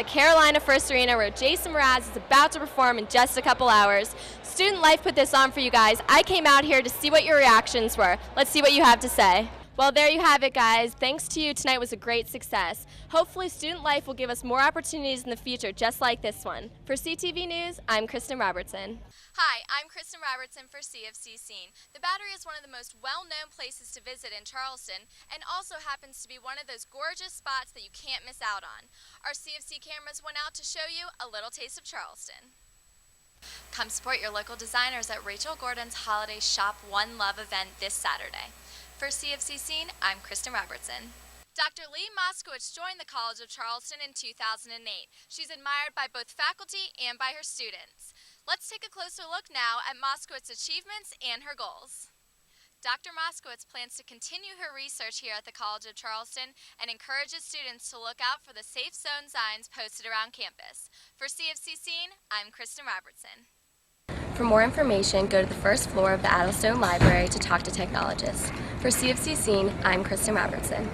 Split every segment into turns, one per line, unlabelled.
the Carolina First Arena where Jason Mraz is about to perform in just a couple hours. Student Life put this on for you guys. I came out here to see what your reactions were. Let's see what you have to say. Well, there you have it, guys. Thanks to you, tonight was a great success. Hopefully, Student Life will give us more opportunities in the future, just like this one. For CTV News, I'm Kristyn Robertson.
Hi, I'm Kristyn Robertson for CFC Scene. The Battery is one of the most well-known places to visit in Charleston and also happens to be one of those gorgeous spots that you can't miss out on. Our CFC cameras went out to show you a little taste of Charleston. Come support your local designers at Rachel Gordon's Holiday Shop One Love event this Saturday. For CFC Scene, I'm Kristyn Robertson. Dr. Lee Moskowitz joined the College of Charleston in 2008. She's admired by both faculty and by her students. Let's take a closer look now at Moskowitz's achievements and her goals. Dr. Moskowitz plans to continue her research here at the College of Charleston and encourages students to look out for the safe zone signs posted around campus. For CFC Scene, I'm Kristyn Robertson.
For more information, go to the first floor of the Addlestone Library to talk to technologists. For CFC Scene, I'm Kristyn Robertson.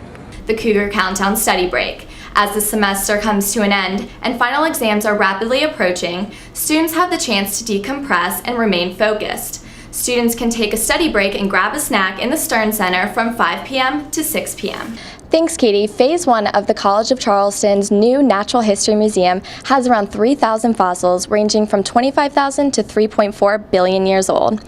The Cougar Countdown study break. As the semester comes to an end and final exams are rapidly approaching, students have the chance to decompress and remain focused. Students can take a study break and grab a snack in the Stern Center from 5 p.m. to 6 p.m.
Thanks, Katie. Phase 1 of the College of Charleston's new Natural History Museum has around 3,000 fossils ranging from 25,000 to 3.4 billion years old.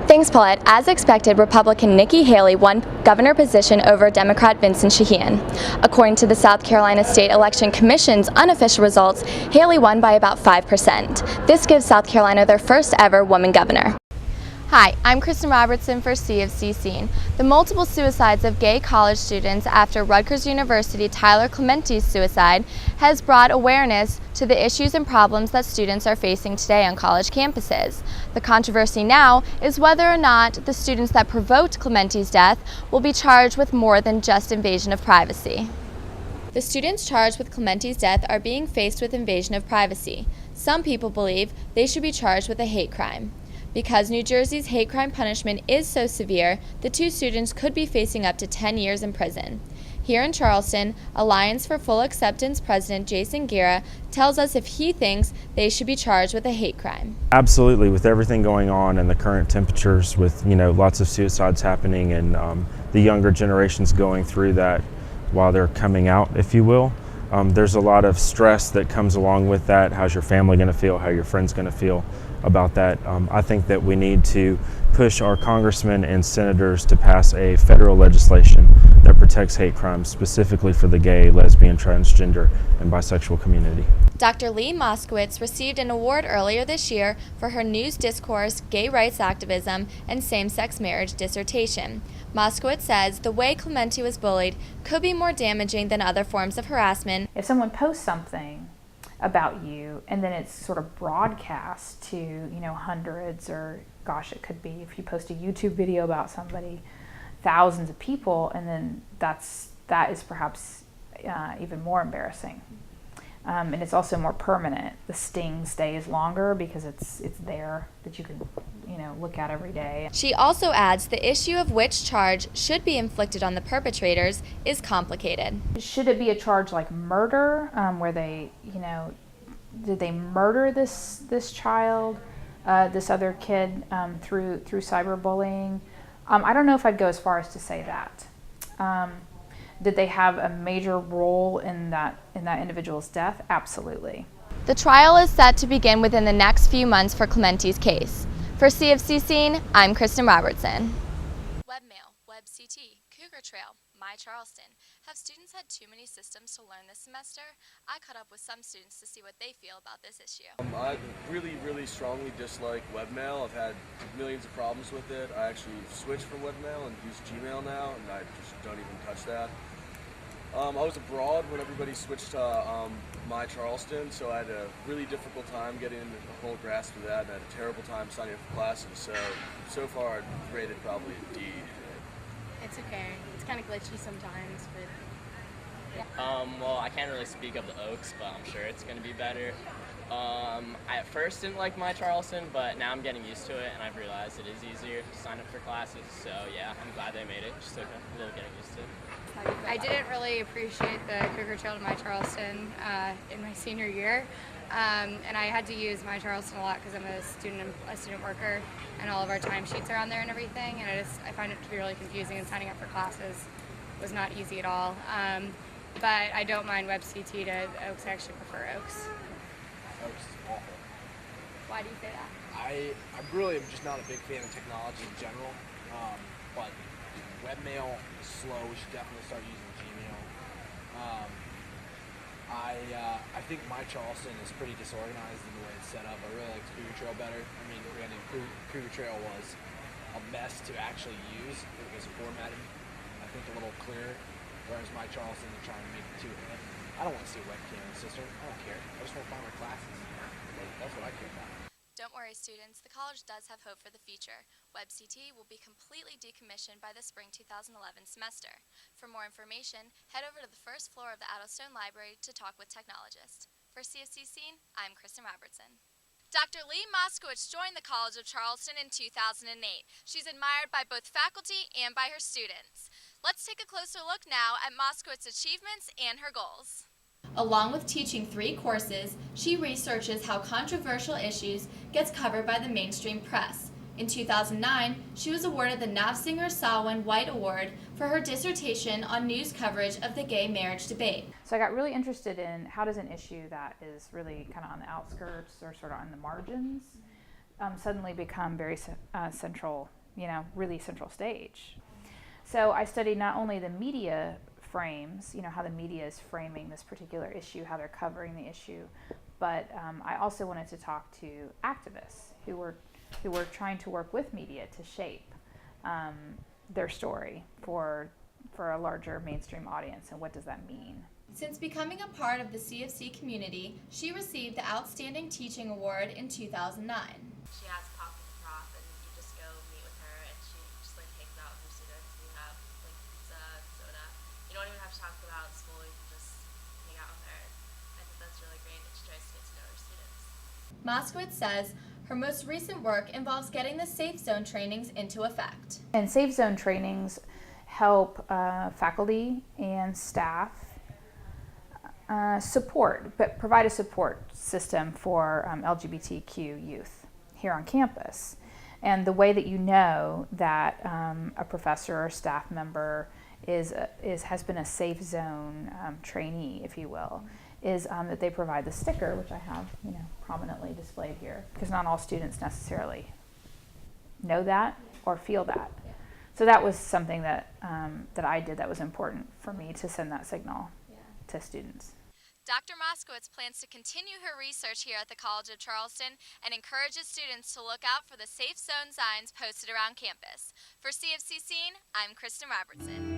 Thanks, Paulette. As expected, Republican Nikki Haley won governor position over Democrat Vincent Sheehan. According to the South Carolina State Election Commission's unofficial results, Haley won by about 5%. This gives South Carolina their first ever woman governor. Hi, I'm Kristyn Robertson for CFC Scene. The multiple suicides of gay college students after Rutgers University Tyler Clementi's suicide has brought awareness to the issues and problems that students are facing today on college campuses. The controversy now is whether or not the students that provoked Clementi's death will be charged with more than just invasion of privacy. The students charged with Clementi's death are being faced with invasion of privacy. Some people believe they should be charged with a hate crime. Because New Jersey's hate crime punishment is so severe, the two students could be facing up to 10 years in prison. Here in Charleston, Alliance for Full Acceptance President Jason Guerra tells us if he thinks they should be charged with a hate crime.
Absolutely, with everything going on and the current temperatures with lots of suicides happening and the younger generations going through that while they're coming out, if you will. There's a lot of stress that comes along with that. How's your family going to feel? How are your friends going to feel about that? I think that we need to push our congressmen and senators to pass a federal legislation that protects hate crimes, specifically for the gay, lesbian, transgender, and bisexual community.
Dr. Lee Moskowitz received an award earlier this year for her news discourse, gay rights activism, and same-sex marriage dissertation. Moskowitz says the way Clementi was bullied could be more damaging than other forms of harassment.
If someone posts something about you and then it's sort of broadcast to hundreds, or gosh, it could be if you post a YouTube video about somebody, thousands of people, and then that is perhaps even more embarrassing. And it's also more permanent. The sting stays longer because it's there that you can look at every day.
She also adds the issue of which charge should be inflicted on the perpetrators is complicated.
Should it be a charge like murder, where they, did they murder this child, this other kid through cyberbullying? I don't know if I'd go as far as to say that. Did they have a major role in that individual's death? Absolutely.
The trial is set to begin within the next few months for Clementi's case. For CFC Scene, I'm Kristyn Robertson. Webmail, WebCT, Cougar Trail, My Charleston. Have students had too many systems to learn this semester? I caught up with some students to see what they feel about this issue.
I really strongly dislike webmail. I've had millions of problems with it. I actually switched from webmail and use Gmail now, and I just don't even touch that. I was abroad when everybody switched to My Charleston, so I had a really difficult time getting a whole grasp of that, and I had a terrible time signing up for classes, so far I'd rate it probably a D.
It's okay. It's kind of glitchy sometimes, but
well, I can't really speak of the Oaks, but I'm sure it's going to be better. I at first didn't like My Charleston, but now I'm getting used to it, and I've realized it is easier to sign up for classes. So yeah, I'm glad they made it. Just took a little getting used to it.
I didn't really appreciate the Cougar Trail to My Charleston in my senior year, and I had to use My Charleston a lot because I'm a student worker, and all of our timesheets are on there and everything. And I find it to be really confusing, and signing up for classes was not easy at all. But I don't mind Web-CT to Oaks. I actually prefer Oaks.
Oaks is awful.
Why do you say that?
I really am just not a big fan of technology in general, but webmail is slow. We should definitely start using Gmail. I think My Charleston is pretty disorganized in the way it's set up. I really like Cougar Trail better. I mean, granted, Cougar Trail was a mess to actually use. It was formatted, I think, a little clearer, whereas My Charleston, they're trying to make it too. I don't want to see a webcam in the system. I don't care. I just want to find my classes. That's what I care about.
Don't worry, students, the college does have hope for the future. Web-CT will be completely decommissioned by the spring 2011 semester. For more information, head over to the first floor of the Addlestone Library to talk with technologists. For CFC Scene, I'm Kristyn Robertson. Dr. Lee Moskowitz joined the College of Charleston in 2008. She's admired by both faculty and by her students. Let's take a closer look now at Moskowitz's achievements and her goals. Along with teaching 3 courses, she researches how controversial issues gets covered by the mainstream press. In 2009, she was awarded the Navsinger-Salwin White Award for her dissertation on news coverage of the gay marriage debate.
So I got really interested in how does an issue that is really kind of on the outskirts or sort of on the margins suddenly become very central, really central stage. So I studied not only the media frames, how the media is framing this particular issue, how they're covering the issue, but I also wanted to talk to activists who were trying to work with media to shape their story for a larger mainstream audience, and what does that mean?
Since becoming a part of the CFC community, she received the Outstanding Teaching Award in 2009.
She has a pop with the prof, and you just go meet with her, and she just hangs out with her students. We have pizza, soda. You don't even have to talk about school. You can just hang out with her. I think that's really great that she tries to get to know her students.
Moskowitz says her most recent work involves getting the Safe Zone trainings into effect.
And Safe Zone trainings help faculty and staff provide a support system for LGBTQ youth here on campus. And the way that you know that a professor or staff member has been a Safe Zone trainee, if you will, is that they provide the sticker, which I have prominently displayed here, because not all students necessarily know that or feel that. So that was something that I did that was important for me to send that signal to students.
Dr. Moskowitz plans to continue her research here at the College of Charleston and encourages students to look out for the Safe Zone signs posted around campus. For CFC Scene, I'm Kristyn Robertson.